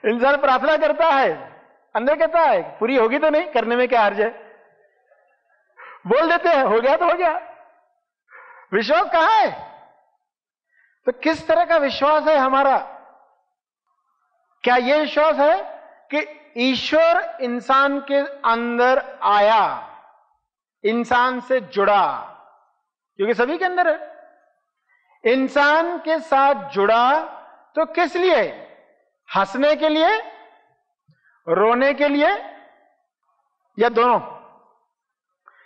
इंसान प्रार्थना करता है, अंदर कहता है पूरी होगी तो नहीं, करने में क्या हर्ज है, बोल देते हैं हो गया तो हो गया। विश्वास कहां है? तो किस तरह का विश्वास है हमारा? क्या यह विश्वास है कि ईश्वर इंसान के अंदर आया, इंसान से जुड़ा, क्योंकि सभी के अंदर है, इंसान के साथ जुड़ा, तो किस लिए? हंसने के लिए, रोने के लिए, या दोनों?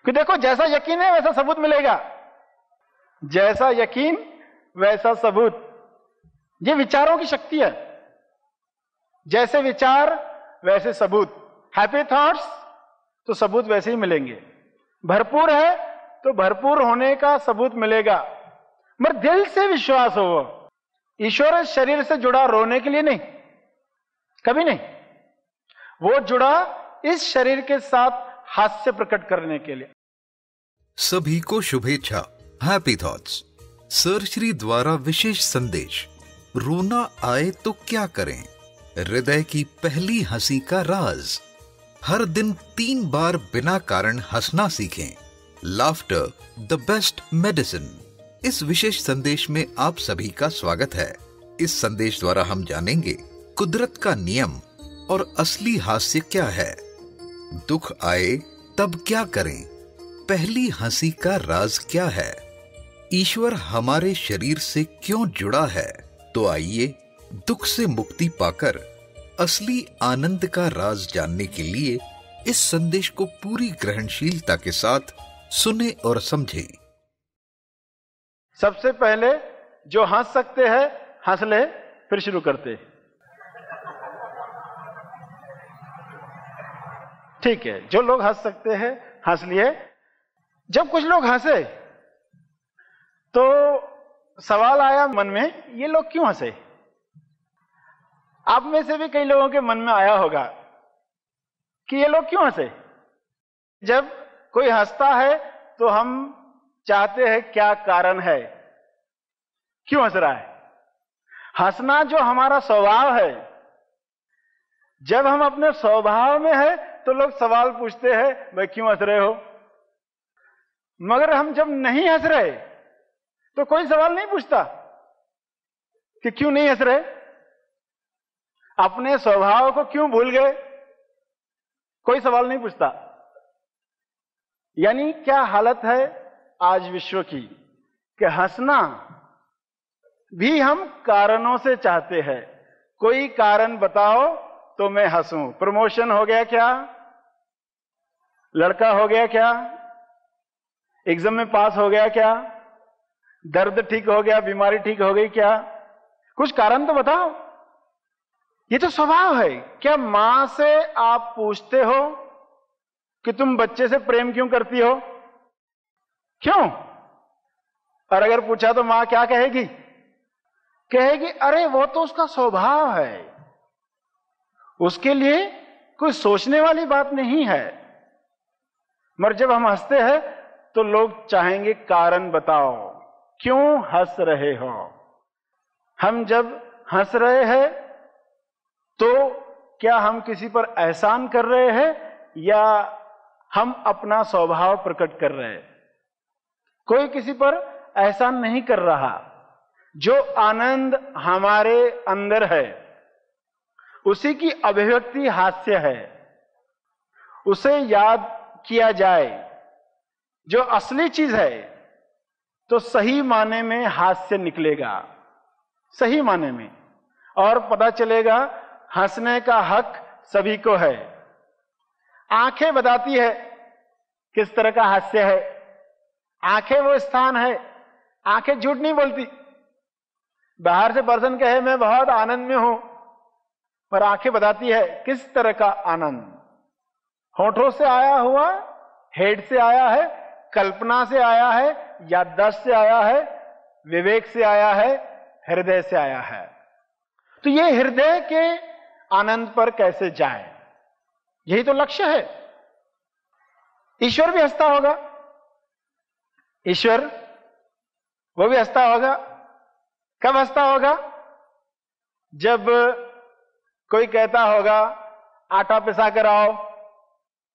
कि देखो जैसा यकीन है वैसा सबूत मिलेगा, जैसा यकीन वैसा सबूत। ये विचारों की शक्ति है, जैसे विचार वैसे सबूत। हैप्पी थॉट्स तो सबूत वैसे ही मिलेंगे, भरपूर है तो भरपूर होने का सबूत मिलेगा। मगर दिल से विश्वास हो, ईश्वर शरीर से जुड़ा रोने के लिए नहीं, कभी नहीं, वो जुड़ा इस शरीर के साथ हास्य प्रकट करने के लिए। सभी को शुभेच्छा। हैप्पी थॉट्स सर श्री द्वारा विशेष संदेश, रोना आए तो क्या करें, हृदय की पहली हंसी का राज। हर दिन 3 बार बिना कारण हंसना सीखें। Laughter the best medicine. इस विशेष संदेश में आप सभी का स्वागत है। इस संदेश द्वारा हम जानेंगे कुदरत का नियम और असली हास्य क्या है। दुख आए तब क्या करें, पहली हंसी का राज क्या है, ईश्वर हमारे शरीर से क्यों जुड़ा है। तो आइए दुख से मुक्ति पाकर असली आनंद का राज जानने के लिए इस संदेश को पूरी ग्रहणशीलता के साथ सुने और समझें। सबसे पहले जो हंस सकते हैं हंस ले, फिर शुरू करते। ठीक है, जो लोग हंस सकते हैं हंस लिए। जब कुछ लोग हंसे तो सवाल आया मन में, ये लोग क्यों हंसे? आप में से भी कई लोगों के मन में आया होगा कि ये लोग क्यों हंसे। जब कोई हंसता है तो हम चाहते हैं क्या कारण है, क्यों हंस रहा है। हंसना जो हमारा स्वभाव है, जब हम अपने स्वभाव में है तो लोग सवाल पूछते हैं भाई क्यों हंस रहे हो। मगर हम जब नहीं हंस रहे तो कोई सवाल नहीं पूछता कि क्यों नहीं हंस रहे, अपने स्वभाव को क्यों भूल गए, कोई सवाल नहीं पूछता। यानी क्या हालत है आज विश्व की कि हंसना भी हम कारणों से चाहते हैं। कोई कारण बताओ तो मैं हंसूं। प्रमोशन हो गया क्या, लड़का हो गया क्या, एग्जाम में पास हो गया क्या, दर्द ठीक हो गया, बीमारी ठीक हो गई क्या, कुछ कारण तो बताओ। ये तो स्वभाव है। क्या मां से आप पूछते हो कि तुम बच्चे से प्रेम क्यों करती हो, क्यों? और अगर पूछा तो मां क्या कहेगी? कहेगी अरे वो तो उसका स्वभाव है, उसके लिए कोई सोचने वाली बात नहीं है। मगर जब हम हंसते हैं तो लोग चाहेंगे कारण बताओ, क्यों हंस रहे हो। हम जब हंस रहे हैं तो क्या हम किसी पर एहसान कर रहे हैं या हम अपना स्वभाव प्रकट कर रहे हैं? कोई किसी पर एहसान नहीं कर रहा। जो आनंद हमारे अंदर है उसी की अभिव्यक्ति हास्य है। उसे याद किया जाए जो असली चीज है तो सही माने में हास्य निकलेगा, सही माने में। और पता चलेगा हंसने का हक सभी को है। आंखें बताती है किस तरह का हास्य है। आंखें वो स्थान है, आंखें झूठ नहीं बोलती। बाहर से पर्सन कहे मैं बहुत आनंद में हूं, पर आंखें बताती है किस तरह का आनंद। होठों से आया हुआ, हेड से आया है, कल्पना से आया है, याददाश्त से आया है, विवेक से आया है, हृदय से आया है। तो ये हृदय के आनंद पर कैसे जाए, यही तो लक्ष्य है। ईश्वर भी हंसता होगा, ईश्वर वो भी हंसता होगा। कब हंसता होगा? जब कोई कहता होगा आटा पिसा कर आओ,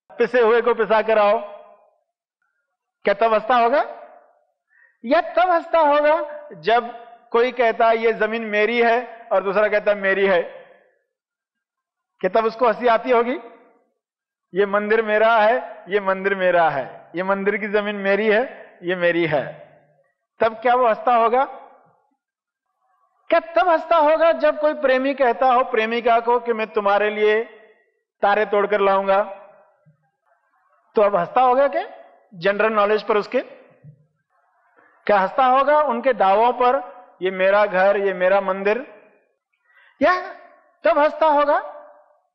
पिसे हुए को पिसा कर आओ, क्या तब हंसता होगा? या तब हंसता होगा जब कोई कहता है ये जमीन मेरी है और दूसरा कहता है मेरी है, क्या तब उसको हंसी आती होगी? ये मंदिर मेरा है, ये मंदिर मेरा है, ये मंदिर की जमीन मेरी है, ये मेरी है, तब क्या वो हंसता होगा? क्या तब हंसता होगा जब कोई प्रेमी कहता हो प्रेमिका को कि मैं तुम्हारे लिए तारे तोड़कर लाऊंगा, तो अब हंसता होगा क्या जनरल नॉलेज पर उसके? क्या हंसता होगा उनके दावों पर, ये मेरा घर, ये मेरा मंदिर? या तब हंसता होगा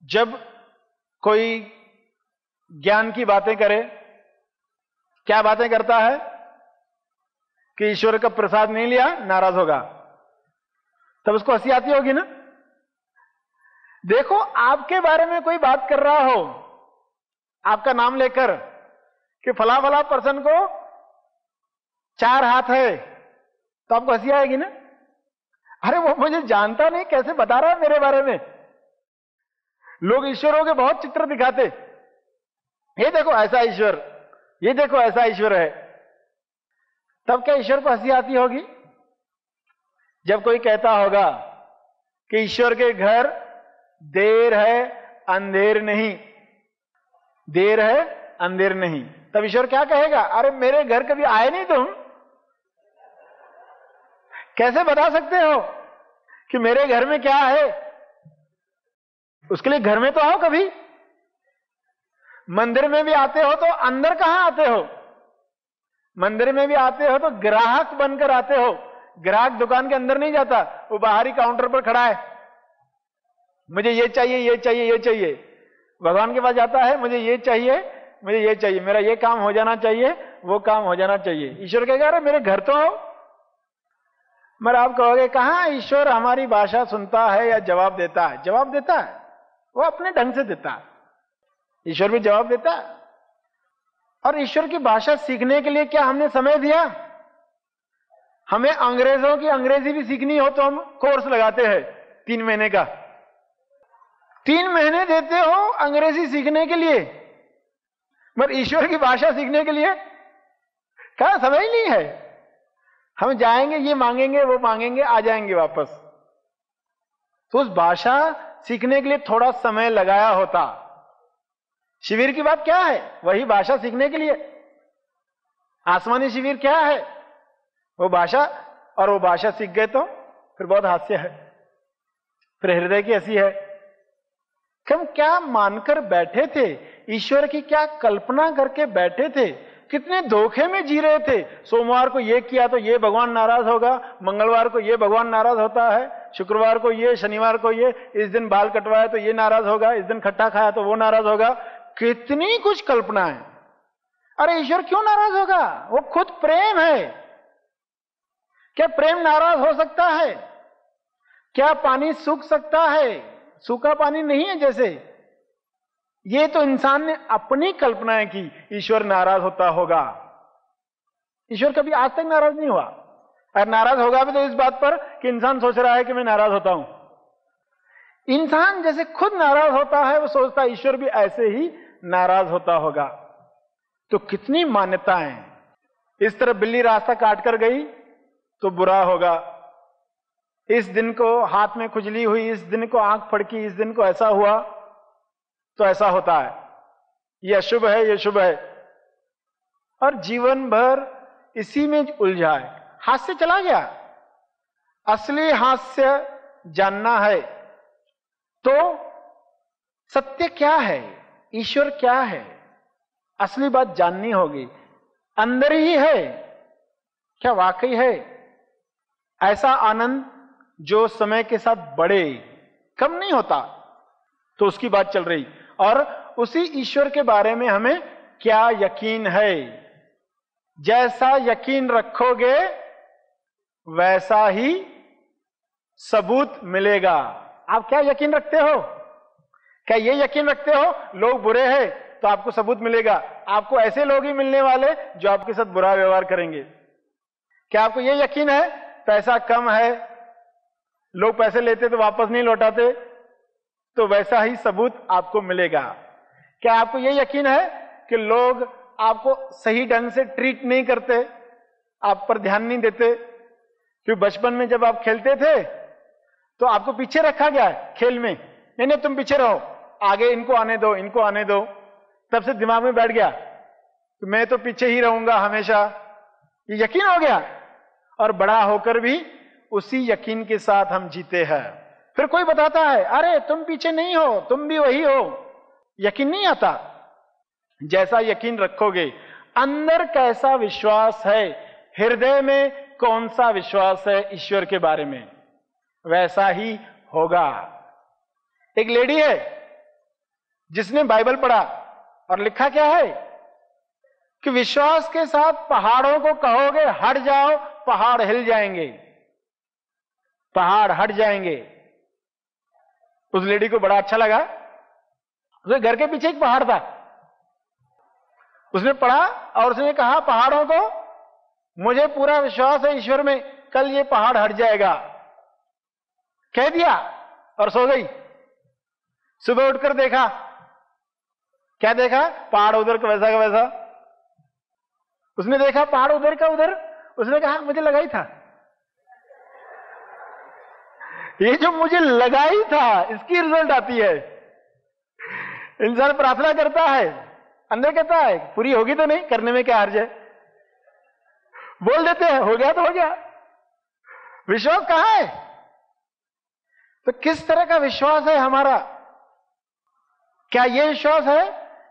जब कोई ज्ञान की बातें करे। क्या बातें करता है? कि ईश्वर का प्रसाद नहीं लिया, नाराज होगा, तब उसको हंसी आती होगी ना। देखो, आपके बारे में कोई बात कर रहा हो, आपका नाम लेकर कि फला फला पर्सन को 4 हाथ है, तो आपको हंसी आएगी ना। अरे वो मुझे जानता नहीं, कैसे बता रहा है मेरे बारे में। लोग ईश्वरों के बहुत चित्र दिखाते, ये देखो ऐसा ईश्वर, ये देखो ऐसा ईश्वर है, तब क्या ईश्वर को हंसी आती होगी? जब कोई कहता होगा कि ईश्वर के घर देर है अंधेर नहीं, देर है अंधेर नहीं, तब ईश्वर क्या कहेगा? अरे मेरे घर कभी आए नहीं तुम, कैसे बता सकते हो कि मेरे घर में क्या है? उसके लिए घर में तो आओ कभी। मंदिर में भी आते हो तो अंदर कहां आते हो? मंदिर में भी आते हो तो ग्राहक बनकर आते हो। ग्राहक दुकान के अंदर नहीं जाता, वो बाहरी काउंटर पर खड़ा है, मुझे ये चाहिए, ये चाहिए, ये चाहिए। भगवान के पास जाता है, मुझे ये चाहिए, मुझे ये चाहिए, मेरा ये काम हो जाना चाहिए, वो काम हो जाना चाहिए। ईश्वर कहेगा अरे मेरे घर तो आओ। मगर आप कहोगे कहां ईश्वर हमारी भाषा सुनता है या जवाब देता है? जवाब देता है, वो अपने ढंग से देता है। ईश्वर भी जवाब देता है। और ईश्वर की भाषा सीखने के लिए क्या हमने समय दिया? हमें अंग्रेजों की अंग्रेजी भी सीखनी हो तो हम कोर्स लगाते हैं 3 महीने का। 3 महीने देते हो अंग्रेजी सीखने के लिए, मगर ईश्वर की भाषा सीखने के लिए क्या समय ही नहीं है। हम जाएंगे, ये मांगेंगे, वो मांगेंगे, आ जाएंगे वापस। तो उस भाषा सीखने के लिए थोड़ा समय लगाया होता। शिविर की बात क्या है? वही भाषा सीखने के लिए। आसमानी शिविर क्या है? वो भाषा, और वो भाषा सीख गए तो फिर बहुत हास्य है, फिर हृदय की हंसी है। हम क्या मानकर बैठे थे, ईश्वर की क्या कल्पना करके बैठे थे, कितने धोखे में जी रहे थे। सोमवार को ये किया तो ये भगवान नाराज होगा, मंगलवार को ये भगवान नाराज होता है, शुक्रवार को ये, शनिवार को ये, इस दिन बाल कटवाया तो ये नाराज होगा, इस दिन खट्टा खाया तो वो नाराज होगा। कितनी कुछ कल्पनाएं। अरे ईश्वर क्यों नाराज होगा? वो खुद प्रेम है। क्या प्रेम नाराज हो सकता है? क्या पानी सूख सकता है? सूखा पानी नहीं है जैसे। ये तो इंसान ने अपनी कल्पनाएं की, ईश्वर नाराज होता होगा। ईश्वर कभी आज तक नाराज नहीं हुआ। और नाराज होगा भी तो इस बात पर कि इंसान सोच रहा है कि मैं नाराज होता हूं। इंसान जैसे खुद नाराज होता है, वो सोचता है ईश्वर भी ऐसे ही नाराज होता होगा। तो कितनी मान्यताएं। इस तरह बिल्ली रास्ता काट कर गई तो बुरा होगा, इस दिन को हाथ में खुजली हुई, इस दिन को आंख फड़की, इस दिन को ऐसा हुआ तो ऐसा होता है, ये अशुभ है, ये शुभ है। और जीवन भर इसी में उलझा है। हास्य चला गया। असली हास्य जानना है तो सत्य क्या है, ईश्वर क्या है, असली बात जाननी होगी। अंदर ही है, क्या वाकई है ऐसा आनंद जो समय के साथ बढ़े, कम नहीं होता? तो उसकी बात चल रही। और उसी ईश्वर के बारे में हमें क्या यकीन है। जैसा यकीन रखोगे वैसा ही सबूत मिलेगा। आप क्या यकीन रखते हो? क्या ये यकीन रखते हो लोग बुरे हैं तो आपको सबूत मिलेगा? आपको ऐसे लोग ही मिलने वाले जो आपके साथ बुरा व्यवहार करेंगे। क्या आपको ये यकीन है पैसा कम है, लोग पैसे लेते तो वापस नहीं लौटाते, तो वैसा ही सबूत आपको मिलेगा। क्या आपको यह यकीन है कि लोग आपको सही ढंग से ट्रीट नहीं करते, आप पर ध्यान नहीं देते? क्यों बचपन में जब आप खेलते थे तो आपको पीछे रखा गया है खेल में, नहीं नहीं तुम पीछे रहो, आगे इनको आने दो, इनको आने दो। तब से दिमाग में बैठ गया तो मैं तो पीछे ही रहूंगा हमेशा, ये यकीन हो गया। और बड़ा होकर भी उसी यकीन के साथ हम जीते हैं। फिर कोई बताता है अरे तुम पीछे नहीं हो, तुम भी वही हो, यकीन नहीं आता। जैसा यकीन रखोगे, अंदर कैसा विश्वास है, हृदय में कौन सा विश्वास है ईश्वर के बारे में, वैसा ही होगा। एक लेडी है जिसने बाइबल पढ़ा और लिखा क्या है कि विश्वास के साथ पहाड़ों को कहोगे हट जाओ, पहाड़ हिल जाएंगे, पहाड़ हट जाएंगे। उस लेडी को बड़ा अच्छा लगा। उसके घर के पीछे एक पहाड़ था, उसने पढ़ा और उसने कहा पहाड़ों को मुझे पूरा विश्वास है ईश्वर में, कल ये पहाड़ हट जाएगा। कह दिया और सो गई। सुबह उठकर देखा, क्या देखा? पहाड़ उधर का वैसा का वैसा। उसने देखा पहाड़ उधर का उधर, उसने कहा मुझे लगा ही था, ये जो मुझे लगा ही था इसकी रिजल्ट आती है। इंसान प्रार्थना करता है, अंदर कहता है पूरी होगी तो नहीं, करने में क्या हर्ज है, बोल देते हैं हो गया तो हो गया। विश्वास कहां है? तो किस तरह का विश्वास है हमारा? क्या यह विश्वास है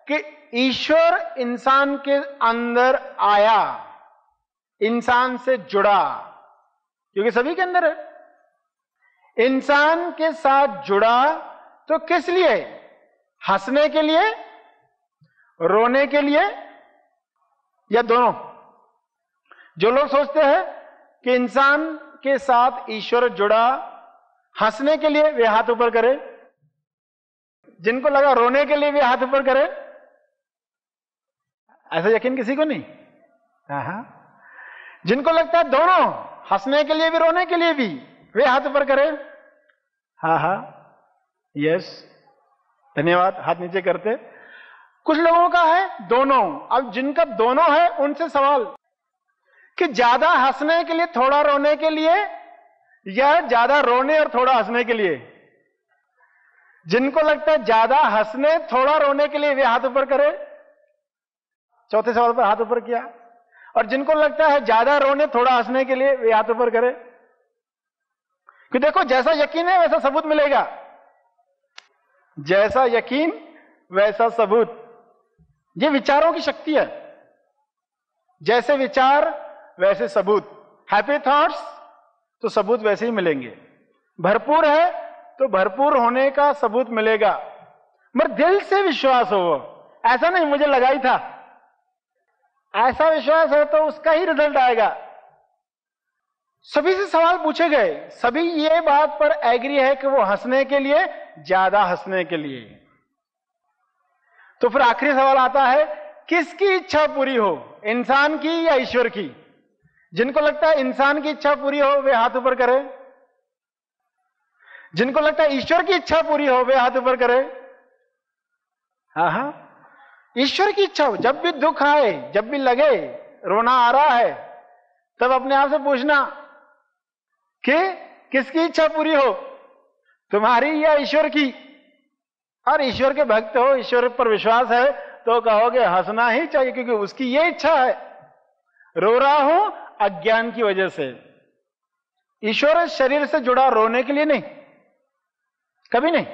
कि ईश्वर इंसान के अंदर आया, इंसान से जुड़ा? क्योंकि सभी के अंदर है। इंसान के साथ जुड़ा तो किस लिए? हंसने के लिए, रोने के लिए, या दोनों? जो लोग सोचते हैं कि इंसान के साथ ईश्वर जुड़ा हंसने के लिए, वे हाथ ऊपर करें। जिनको लगा रोने के लिए, वे हाथ ऊपर करें। ऐसा यकीन किसी को नहीं? जिनको लगता है दोनों, हंसने के लिए भी रोने के लिए भी, वे हाथ ऊपर करें। यस, धन्यवाद, हाथ नीचे करते। कुछ लोगों का है दोनों। अब जिनका दोनों है उनसे सवाल कि ज्यादा हंसने के लिए थोड़ा रोने के लिए, या ज्यादा रोने और थोड़ा हंसने के लिए? जिनको लगता है ज्यादा हंसने थोड़ा रोने के लिए, वे हाथ ऊपर करें। चौथे सवाल पर हाथ ऊपर किया। और जिनको लगता है ज्यादा रोने थोड़ा हंसने के लिए, वे हाथ ऊपर करें। कि देखो जैसा यकीन है वैसा सबूत मिलेगा, जैसा यकीन वैसा सबूत। ये विचारों की शक्ति है। जैसे विचार वैसे सबूत। हैप्पी थॉट्स तो सबूत वैसे ही मिलेंगे। भरपूर है तो भरपूर होने का सबूत मिलेगा। मगर दिल से विश्वास हो, ऐसा नहीं मुझे लगा ही था, ऐसा विश्वास है तो उसका ही रिजल्ट आएगा। सभी से सवाल पूछे गए, सभी ये बात पर एग्री है कि वो हंसने के लिए, ज्यादा हंसने के लिए। तो फिर आखिरी सवाल आता है, किसकी इच्छा पूरी हो, इंसान की या ईश्वर की? जिनको लगता है इंसान की इच्छा पूरी हो, वे हाथ ऊपर करें। जिनको लगता है ईश्वर की इच्छा पूरी हो, वे हाथ ऊपर करें। ईश्वर की इच्छा हो। जब भी दुख आए, जब भी लगे रोना आ रहा है, तब अपने आप से पूछना कि किसकी इच्छा पूरी हो, तुम्हारी या ईश्वर की? और ईश्वर के भक्त हो, ईश्वर पर विश्वास है, तो कहोगे हंसना ही चाहिए, क्योंकि उसकी ये इच्छा है। रो रहा हूं अज्ञान की वजह से। ईश्वर शरीर से जुड़ा रोने के लिए नहीं, कभी नहीं।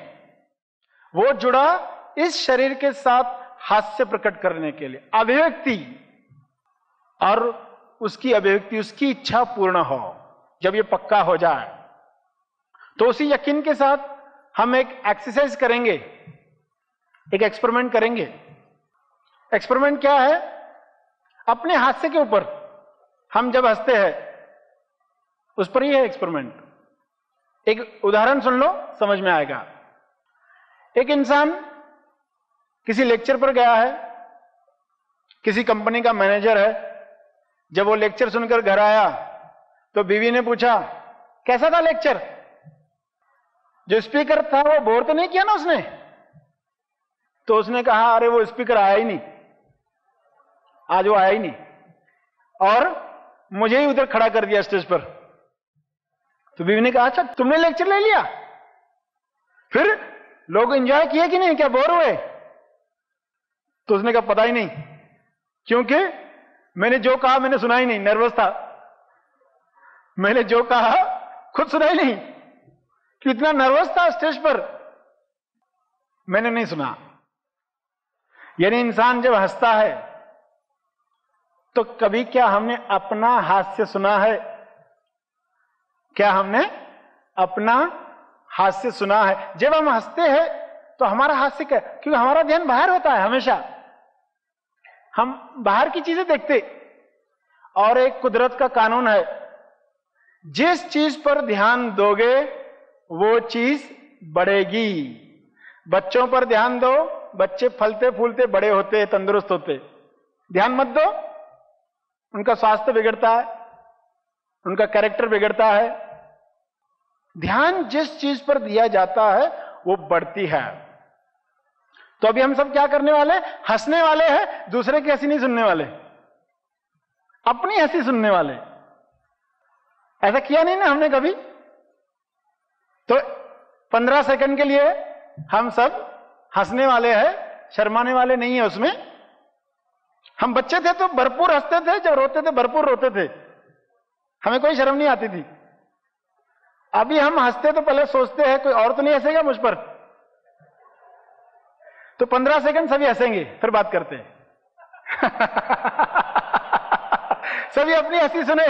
वो जुड़ा इस शरीर के साथ हास्य प्रकट करने के लिए, अभिव्यक्ति, और उसकी अभिव्यक्ति, उसकी इच्छा पूर्ण हो। जब ये पक्का हो जाए तो उसी यकीन के साथ हम एक एक्सरसाइज करेंगे, एक एक्सपेरिमेंट करेंगे। एक्सपेरिमेंट क्या है? अपने हास्य के ऊपर हम जब हंसते हैं, उस पर ही है एक्सपेरिमेंट। एक उदाहरण सुन लो, समझ में आएगा। एक इंसान किसी लेक्चर पर गया है, किसी कंपनी का मैनेजर है। जब वो लेक्चर सुनकर घर आया तो बीवी ने पूछा कैसा था लेक्चर? जो स्पीकर था वो बोर तो नहीं किया ना उसने? तो उसने कहा अरे वो स्पीकर आया ही नहीं, आज वो आया ही नहीं, और मुझे ही उधर खड़ा कर दिया स्टेज पर। तो बीवी ने कहा अच्छा तुमने लेक्चर ले लिया, फिर लोग एंजॉय किए कि नहीं, क्या बोर हुए? तो उसने कहा पता ही नहीं, क्योंकि मैंने जो कहा मैंने सुना ही नहीं, नर्वस था, मैंने जो कहा खुद सुना ही नहीं, कि इतना नर्वस था स्टेज पर, मैंने नहीं सुना। यानी इंसान जब हंसता है तो कभी क्या हमने अपना हास्य सुना है? क्या हमने अपना हास्य सुना है? जब हम हंसते हैं तो हमारा हास्य क्या? क्योंकि हमारा ध्यान बाहर होता है हमेशा, हम बाहर की चीजें देखते। और एक कुदरत का कानून है, जिस चीज पर ध्यान दोगे वो चीज बढ़ेगी। बच्चों पर ध्यान दो, बच्चे फलते फूलते बड़े होते, तंदुरुस्त होते। ध्यान मत दो, उनका स्वास्थ्य बिगड़ता है, उनका कैरेक्टर बिगड़ता है। ध्यान जिस चीज पर दिया जाता है वो बढ़ती है। तो अभी हम सब क्या करने वाले? हंसने वाले हैं, दूसरे की हंसी नहीं सुनने वाले, अपनी हंसी सुनने वाले। ऐसा किया नहीं ना हमने कभी? तो 15 सेकंड के लिए हम सब हंसने वाले हैं, शर्माने वाले नहीं है उसमें। हम बच्चे थे तो भरपूर हंसते थे, जब रोते थे भरपूर रोते थे, हमें कोई शर्म नहीं आती थी। अभी हम हंसते तो पहले सोचते हैं कोई और तो नहीं हंसेगा मुझ पर, तो 15 सेकंड सभी हंसेंगे, फिर बात करते हैं। सभी अपनी हंसी सुने।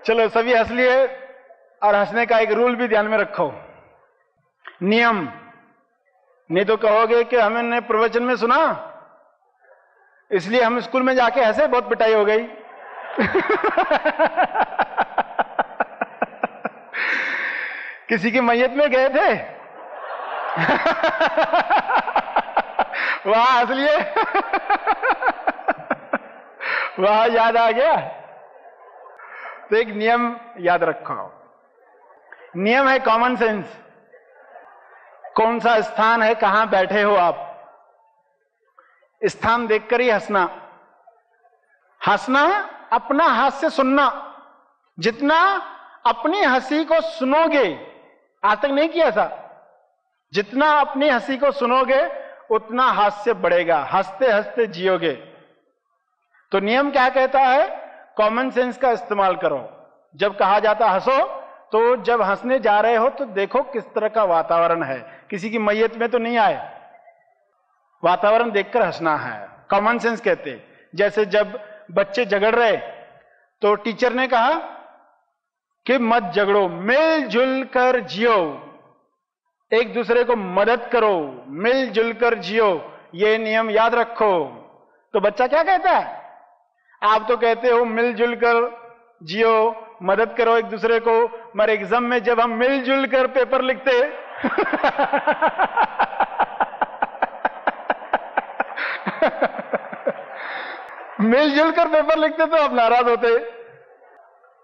चलो सभी हंस लिए, और हंसने का एक रूल भी ध्यान में रखो, नियम। नहीं तो कहोगे कि हमने प्रवचन में सुना इसलिए हम स्कूल में जाके हंसे, बहुत पिटाई हो गई। किसी की मैयत में गए थे, वहां हंस लिए, वहां याद आ गया। तो एक नियम याद रखो, नियम है कॉमन सेंस। कौन सा स्थान है, कहां बैठे हो आप, स्थान देखकर ही हंसना। हंसना, अपना हास्य सुनना। जितना अपनी हंसी को सुनोगे, आज तक नहीं किया था, जितना अपनी हंसी को सुनोगे उतना हास्य बढ़ेगा, हंसते हंसते जियोगे। तो नियम क्या कहता है? कॉमन सेंस का इस्तेमाल करो। जब कहा जाता हंसो, तो जब हंसने जा रहे हो तो देखो किस तरह का वातावरण है, किसी की मैयत में तो नहीं आए, वातावरण देखकर हंसना है, कॉमन सेंस कहते। जैसे जब बच्चे झगड़ रहे तो टीचर ने कहा कि मत झगड़ो, मिलजुल कर जियो, एक दूसरे को मदद करो, मिलजुल कर जियो, ये नियम याद रखो। तो बच्चा क्या कहता है? आप तो कहते हो मिलजुल कर जियो, मदद करो एक दूसरे को, मगर एग्जाम में जब हम मिलजुल कर पेपर लिखते मिलजुल कर पेपर लिखते तो आप नाराज होते।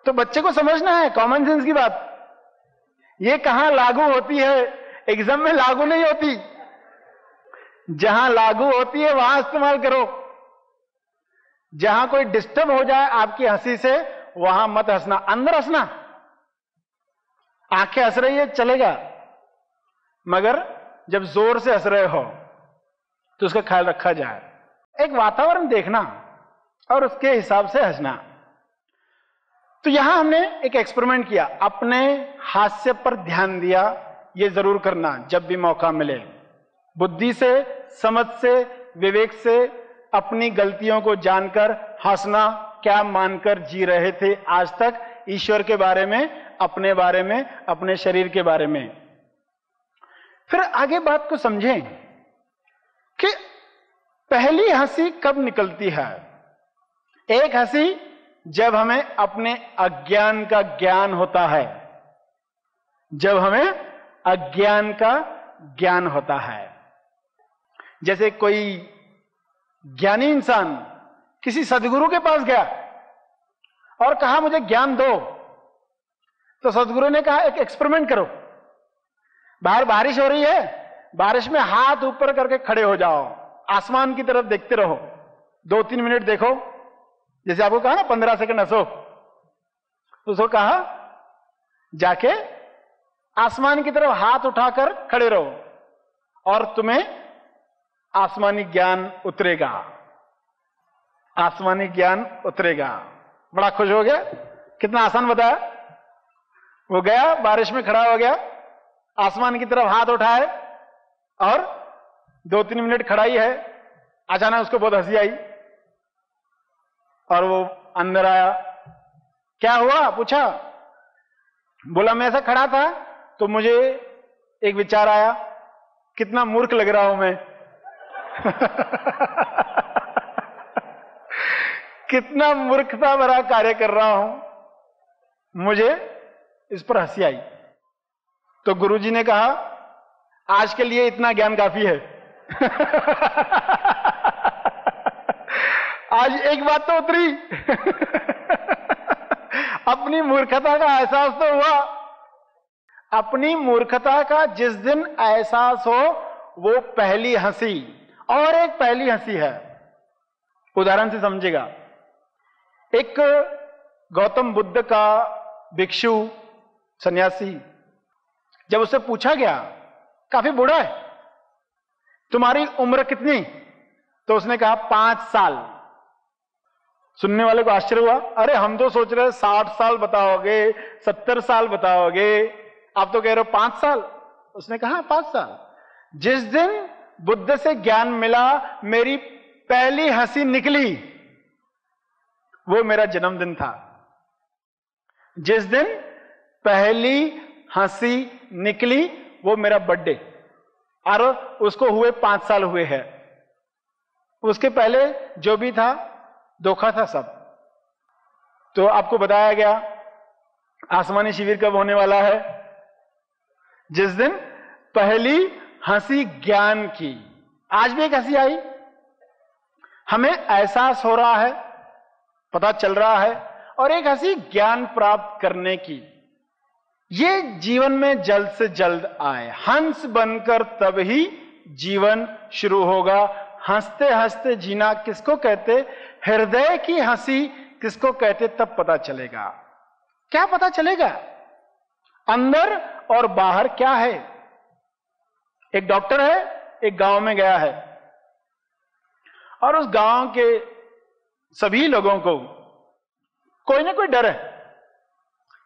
तो बच्चे को समझना है कॉमन सेंस की बात, ये कहां लागू होती है, एग्जाम में लागू नहीं होती, जहां लागू होती है वहां इस्तेमाल करो। जहां कोई डिस्टर्ब हो जाए आपकी हंसी से, वहां मत हंसना, अंदर हंसना। आंखें हंस रही है चलेगा, मगर जब जोर से हंस रहे हो तो उसका ख्याल रखा जाए। एक वातावरण देखना और उसके हिसाब से हंसना। तो यहां हमने एक एक्सपेरिमेंट किया, अपने हास्य पर ध्यान दिया। यह जरूर करना जब भी मौका मिले, बुद्धि से, समझ से, विवेक से अपनी गलतियों को जानकर हंसना। क्या मानकर जी रहे थे आज तक ईश्वर के बारे में, अपने बारे में, अपने शरीर के बारे में। फिर आगे बात को समझें कि पहली हंसी कब निकलती है। एक हंसी जब हमें अपने अज्ञान का ज्ञान होता है, जब हमें अज्ञान का ज्ञान होता है। जैसे कोई ज्ञानी इंसान किसी सदगुरु के पास गया और कहा मुझे ज्ञान दो, तो सदगुरु ने कहा एक एक्सपेरिमेंट करो, बाहर बारिश हो रही है, बारिश में हाथ ऊपर करके खड़े हो जाओ, आसमान की तरफ देखते रहो, 2-3 मिनट देखो, जैसे आपको कहा ना 15 सेकंड हंसो, उसको कहा जाके आसमान की तरफ हाथ उठाकर खड़े रहो और तुम्हें आसमानी ज्ञान उतरेगा, आसमानी ज्ञान उतरेगा। बड़ा खुश हो गया, कितना आसान बताया। वो गया, बारिश में खड़ा हो गया, आसमान की तरफ हाथ उठाए और 2-3 मिनट खड़ा ही है, अचानक उसको बहुत हंसी आई और वो अंदर आया। क्या हुआ पूछा, बोला मैं ऐसा खड़ा था तो मुझे एक विचार आया, कितना मूर्ख लग रहा हूं मैं कितना मूर्खता भरा कार्य कर रहा हूं, मुझे इस पर हंसी आई। तो गुरुजी ने कहा आज के लिए इतना ज्ञान काफी है आज एक बात तो उतरी अपनी मूर्खता का एहसास तो हुआ। अपनी मूर्खता का जिस दिन एहसास हो वो पहली हंसी, और एक पहली हंसी है, उदाहरण से समझेगा। एक गौतम बुद्ध का भिक्षु सन्यासी, जब उससे पूछा गया, काफी बूढ़ा है, तुम्हारी उम्र कितनी, तो उसने कहा 5 साल। सुनने वाले को आश्चर्य हुआ, अरे हम तो सोच रहे 60 साल बताओगे, 70 साल बताओगे, आप तो कह रहे हो 5 साल। उसने कहा 5 साल। जिस दिन बुद्ध से ज्ञान मिला मेरी पहली हंसी निकली, वो मेरा जन्मदिन था। जिस दिन पहली हंसी निकली वो मेरा बर्थडे, और उसको हुए 5 साल हुए हैं। उसके पहले जो भी था धोखा था सब। तो आपको बताया गया आसमानी शिविर कब होने वाला है, जिस दिन पहली हंसी ज्ञान की। आज भी एक हंसी आई, हमें एहसास हो रहा है, पता चल रहा है, और एक हंसी ज्ञान प्राप्त करने की। ये जीवन में जल्द से जल्द आए। हंस बनकर तब ही जीवन शुरू होगा। हंसते हंसते जीना किसको कहते, हृदय की हंसी किसको कहते, तब पता चलेगा। क्या पता चलेगा, अंदर और बाहर क्या है। एक डॉक्टर है, एक गांव में गया है, और उस गांव के सभी लोगों को कोई ना कोई डर है।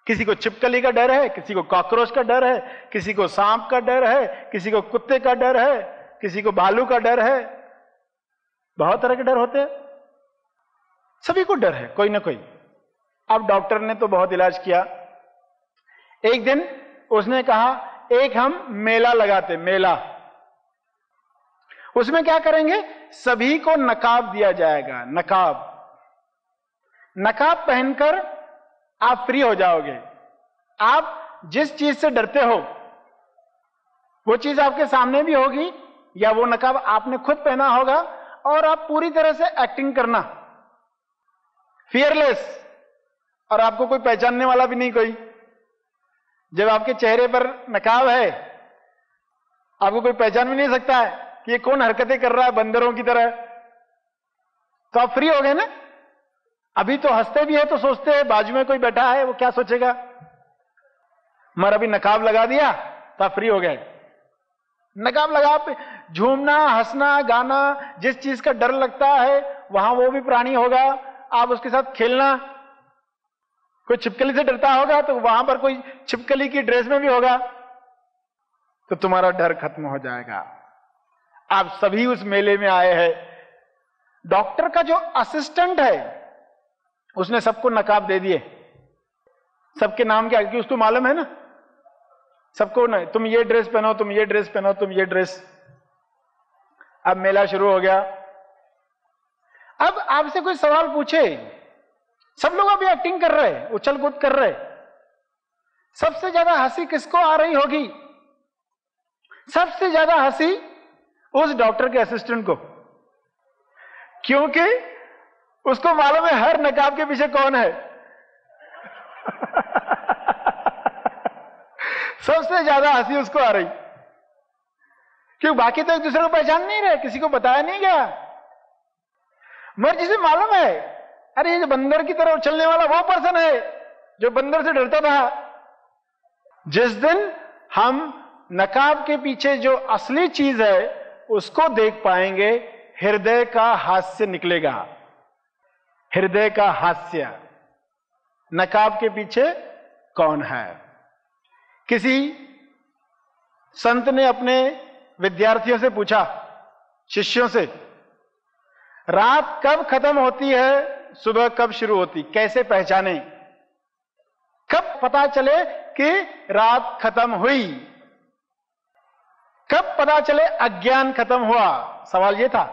किसी को छिपकली का डर है, किसी को कॉकरोच का डर है, किसी को सांप का डर है, किसी को कुत्ते का डर है, किसी को भालू का डर है। बहुत तरह के डर होते हैं, सभी को डर है कोई ना कोई। अब डॉक्टर ने तो बहुत इलाज किया। एक दिन उसने कहा एक हम मेला लगाते, मेला। उसमें क्या करेंगे, सभी को नकाब दिया जाएगा। नकाब, नकाब पहनकर आप फ्री हो जाओगे। आप जिस चीज से डरते हो वो चीज आपके सामने भी होगी, या वो नकाब आपने खुद पहना होगा, और आप पूरी तरह से एक्टिंग करना, फियरलेस, और आपको कोई पहचानने वाला भी नहीं कोई। जब आपके चेहरे पर नकाब है, आपको कोई पहचान भी नहीं सकता है कि ये कौन हरकतें कर रहा है बंदरों की तरह। तो आप फ्री हो गए ना। अभी तो हंसते भी है तो सोचते हैं बाजू में कोई बैठा है, वो क्या सोचेगा, मगर अभी नकाब लगा दिया तो आप फ्री हो गए। नकाब लगा पे झूमना, हंसना, गाना, जिस चीज का डर लगता है वहां वो भी प्राणी होगा, आप उसके साथ खेलना। कोई छिपकली से डरता होगा तो वहां पर कोई छिपकली की ड्रेस में भी होगा, तो तुम्हारा डर खत्म हो जाएगा। आप सभी उस मेले में आए हैं। डॉक्टर का जो असिस्टेंट है उसने सबको नकाब दे दिए, सबके नाम क्या, क्योंकि उसको मालूम है ना, सबको नहीं, तुम ये ड्रेस पहनो, तुम ये ड्रेस पहनो, तुम ये ड्रेस। अब मेला शुरू हो गया। अब आपसे कोई सवाल पूछे, सब लोग अभी एक्टिंग कर रहे, उछल कूद कर रहे, सबसे ज्यादा हंसी किसको आ रही होगी? सबसे ज्यादा हंसी उस डॉक्टर के असिस्टेंट को, क्योंकि उसको मालूम है हर नकाब के पीछे कौन है। सबसे ज्यादा हंसी उसको आ रही, क्योंकि बाकी तो एक दूसरे को पहचान नहीं रहे, किसी को बताया नहीं गया, मगर जिसे मालूम है अरे ये जो बंदर की तरह उछलने वाला वो पर्सन है जो बंदर से डरता था। जिस दिन हम नकाब के पीछे जो असली चीज है उसको देख पाएंगे, हृदय का हास्य निकलेगा। हृदय का हास्य, नकाब के पीछे कौन है। किसी संत ने अपने विद्यार्थियों से पूछा, शिष्यों से, रात कब खत्म होती है, सुबह कब शुरू होती, कैसे पहचाने, कब पता चले कि रात खत्म हुई, कब पता चले अज्ञान खत्म हुआ, सवाल यह था।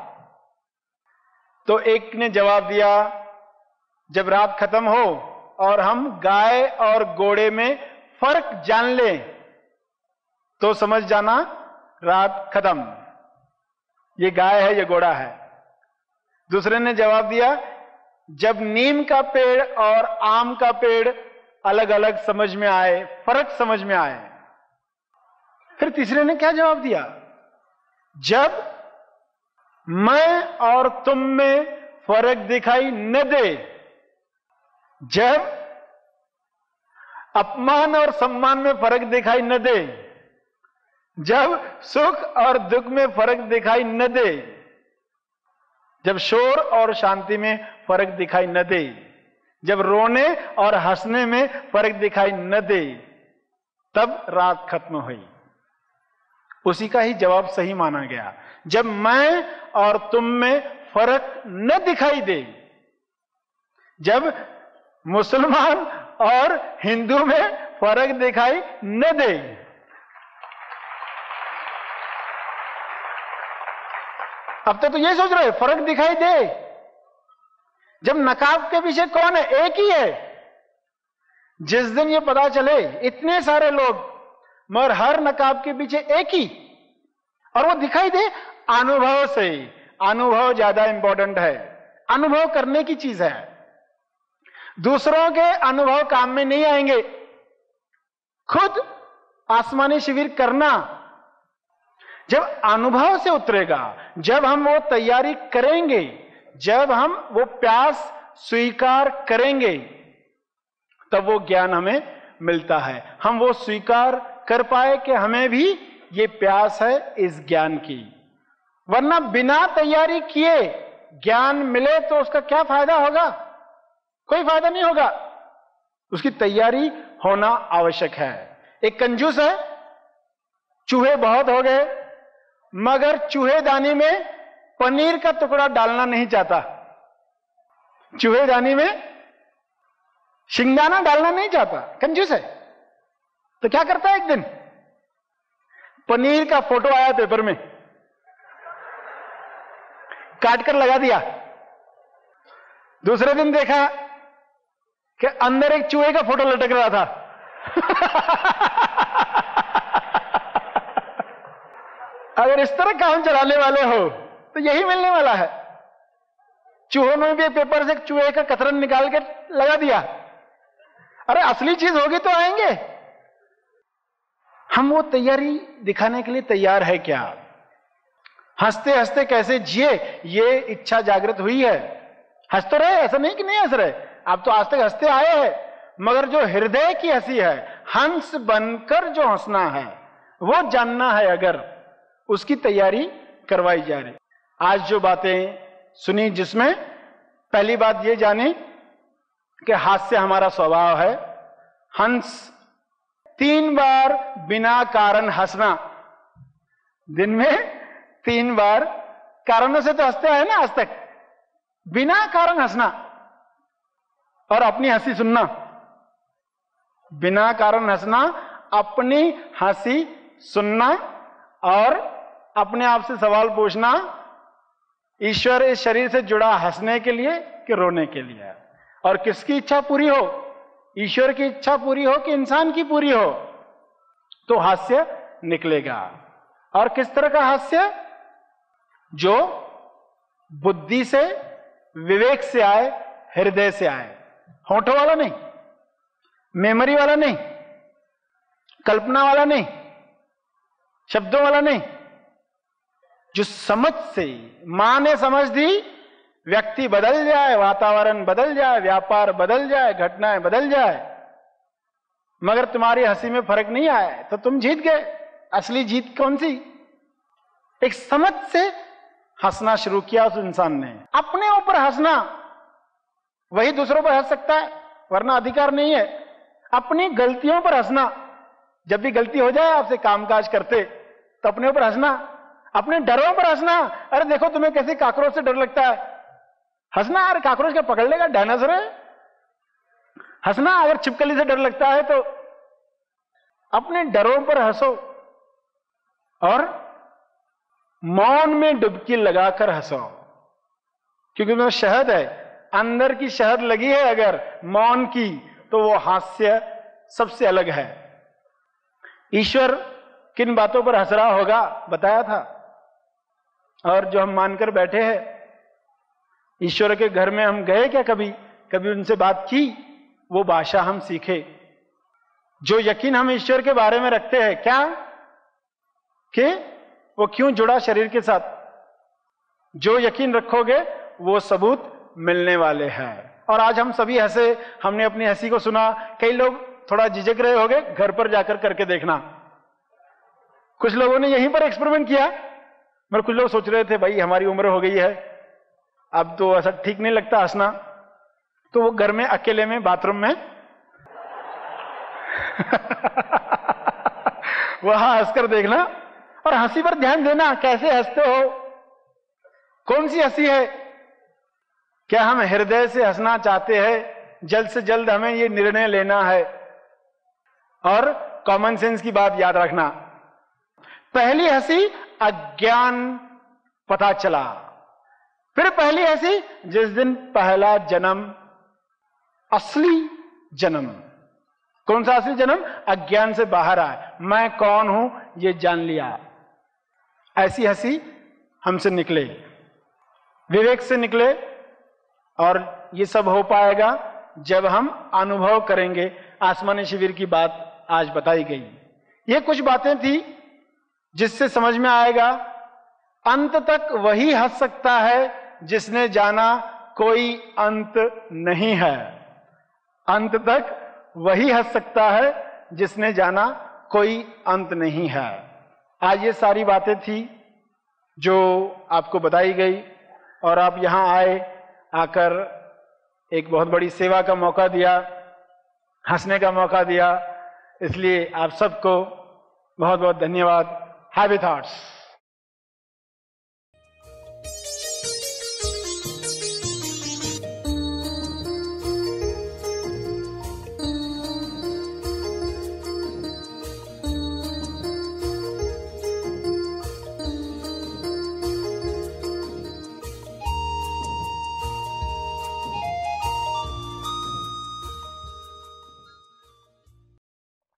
तो एक ने जवाब दिया, जब रात खत्म हो और हम गाय और घोड़े में फर्क जान लें तो समझ जाना रात खत्म, ये गाय है ये घोड़ा है। दूसरे ने जवाब दिया, जब नीम का पेड़ और आम का पेड़ अलग अलग समझ में आए, फर्क समझ में आए। फिर तीसरे ने क्या जवाब दिया, जब मैं और तुम में फर्क दिखाई न दे, जब अपमान और सम्मान में फर्क दिखाई न दे, जब सुख और दुख में फर्क दिखाई न दे, जब शोर और शांति में फर्क दिखाई न दे, जब रोने और हंसने में फर्क दिखाई न दे, तब रात खत्म हुई। उसी का ही जवाब सही माना गया। जब मैं और तुम में फर्क न दिखाई दे, जब मुसलमान और हिंदू में फर्क दिखाई न दे, अब तक तो ये सोच रहे फर्क दिखाई दे, जब नकाब के पीछे कौन है, एक ही है। जिस दिन ये पता चले इतने सारे लोग मगर हर नकाब के पीछे एक ही, और वो दिखाई दे अनुभव से। अनुभव ज्यादा इंपॉर्टेंट है, अनुभव करने की चीज है। दूसरों के अनुभव काम में नहीं आएंगे, खुद आसमानी शिविर करना जब अनुभव से उतरेगा, जब हम वो तैयारी करेंगे, जब हम वो प्यास स्वीकार करेंगे, तब वो ज्ञान हमें मिलता है। हम वो स्वीकार कर पाए कि हमें भी ये प्यास है इस ज्ञान की। वरना बिना तैयारी किए ज्ञान मिले तो उसका क्या फायदा होगा, कोई फायदा नहीं होगा। उसकी तैयारी होना आवश्यक है। एक कंजूस है, चूहे बहुत हो गए मगर चूहेदानी में पनीर का टुकड़ा डालना नहीं चाहता, चूहेदानी में शिंगदाना डालना नहीं चाहता, कंजूस है। तो क्या करता है, एक दिन पनीर का फोटो आया पेपर में, काट कर लगा दिया। दूसरे दिन देखा कि अंदर एक चूहे का फोटो लटक रहा था। अगर इस तरह काम चलाने वाले हो तो यही मिलने वाला है। चूहों ने भी पेपर से चूहे का कतरन निकाल के लगा दिया। अरे असली चीज होगी तो आएंगे। हम वो तैयारी दिखाने के लिए तैयार है क्या? हंसते हंसते कैसे जिए, ये इच्छा जागृत हुई है। हंस तो रहे, ऐसा नहीं कि नहीं हंस रहे, आप तो आज तक हंसते आए हैं, मगर जो हृदय की हंसी है, हंस बनकर जो हंसना है, वो जानना है अगर, उसकी तैयारी करवाई जा रही। आज जो बातें सुनी, जिसमें पहली बात ये जानी कि हास्य हमारा स्वभाव है। हंस 3 बार बिना कारण हंसना, दिन में 3 बार, कारणों से तो हंसते आए ना आज तक, बिना कारण हंसना और अपनी हंसी सुनना। बिना कारण हंसना, अपनी हंसी सुनना और अपने आप से सवाल पूछना, ईश्वर इस शरीर से जुड़ा हंसने के लिए कि रोने के लिए, और किसकी इच्छा पूरी हो, ईश्वर की इच्छा पूरी हो कि इंसान की पूरी हो, तो हास्य निकलेगा। और किस तरह का हास्य? जो बुद्धि से, विवेक से आए, हृदय से आए। होठों वाला नहीं, मेमोरी वाला नहीं, कल्पना वाला नहीं, शब्दों वाला नहीं, जो समझ से। मां ने समझ दी, व्यक्ति बदल जाए, वातावरण बदल जाए, व्यापार बदल जाए, घटनाएं बदल जाए, मगर तुम्हारी हंसी में फर्क नहीं आया तो तुम जीत गए। असली जीत कौन सी? एक समझ से हंसना शुरू किया उस इंसान ने। अपने ऊपर हंसना, वही दूसरों पर हंस सकता है, वरना अधिकार नहीं है। अपनी गलतियों पर हंसना, जब भी गलती हो जाए आपसे कामकाज करते तो अपने ऊपर हंसना। अपने डरों पर हंसना, अरे देखो तुम्हें कैसे काकरोच से डर लगता है, हंसना। अरे काकरोच क्या पकड़ लेगा, डायनासोर है। हंसना। अगर छिपकली से डर लगता है तो अपने डरों पर हंसो और मौन में डुबकी लगाकर हंसो, क्योंकि उसमें शहद है, अंदर की शहद लगी है अगर मौन की, तो वो हास्य सबसे अलग है। ईश्वर किन बातों पर हंस रहा होगा बताया था, और जो हम मानकर बैठे हैं, ईश्वर के घर में हम गए क्या कभी? कभी उनसे बात की, वो भाषा हम सीखे। जो यकीन हम ईश्वर के बारे में रखते हैं, क्या कि वो क्यों जुड़ा शरीर के साथ, जो यकीन रखोगे वो सबूत मिलने वाले हैं। और आज हम सभी हंसे, हमने अपनी हंसी को सुना। कई लोग थोड़ा झिझक रहे होंगे, घर पर जाकर करके देखना। कुछ लोगों ने यहीं पर एक्सपेरिमेंट किया, मगर कुछ लोग सोच रहे थे भाई हमारी उम्र हो गई है, अब तो ऐसा ठीक नहीं लगता हंसना, तो वो घर में अकेले में बाथरूम में वहां हंसकर देखना और हंसी पर ध्यान देना, कैसे हंसते हो, कौन सी हंसी है। क्या हम हृदय से हंसना चाहते हैं? जल्द से जल्द हमें ये निर्णय लेना है। और कॉमन सेंस की बात याद रखना, पहली हंसी अज्ञान पता चला, फिर पहली हंसी जिस दिन पहला जन्म, असली जन्म। कौन सा असली जन्म? अज्ञान से बाहर आए, मैं कौन हूं ये जान लिया। ऐसी हंसी हमसे निकले, विवेक से निकले। और ये सब हो पाएगा जब हम अनुभव करेंगे। आसमानी शिविर की बात आज बताई गई, ये कुछ बातें थी जिससे समझ में आएगा अंत तक वही हंस सकता है जिसने जाना कोई अंत नहीं है। अंत तक वही हंस सकता है जिसने जाना कोई अंत नहीं है। आज ये सारी बातें थी जो आपको बताई गई, और आप यहां आए, आकर एक बहुत बड़ी सेवा का मौका दिया, हंसने का मौका दिया, इसलिए आप सबको बहुत बहुत धन्यवाद। Happy thoughts.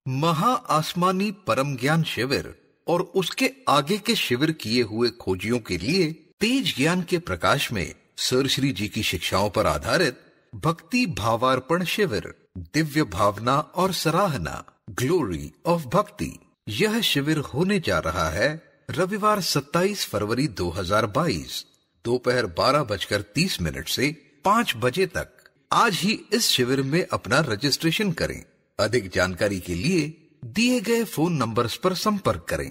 महा आसमानी परम ज्ञान शिविर और उसके आगे के शिविर किए हुए खोजियों के लिए तेज ज्ञान के प्रकाश में सर श्री जी की शिक्षाओं पर आधारित भक्ति भावार्पण शिविर, दिव्य भावना और सराहना, ग्लोरी ऑफ भक्ति। यह शिविर होने जा रहा है रविवार 27 फरवरी 2022 दोपहर 12:30 से 5 बजे तक। आज ही इस शिविर में अपना रजिस्ट्रेशन करें। अधिक जानकारी के लिए दिए गए फोन नंबर्स पर संपर्क करें।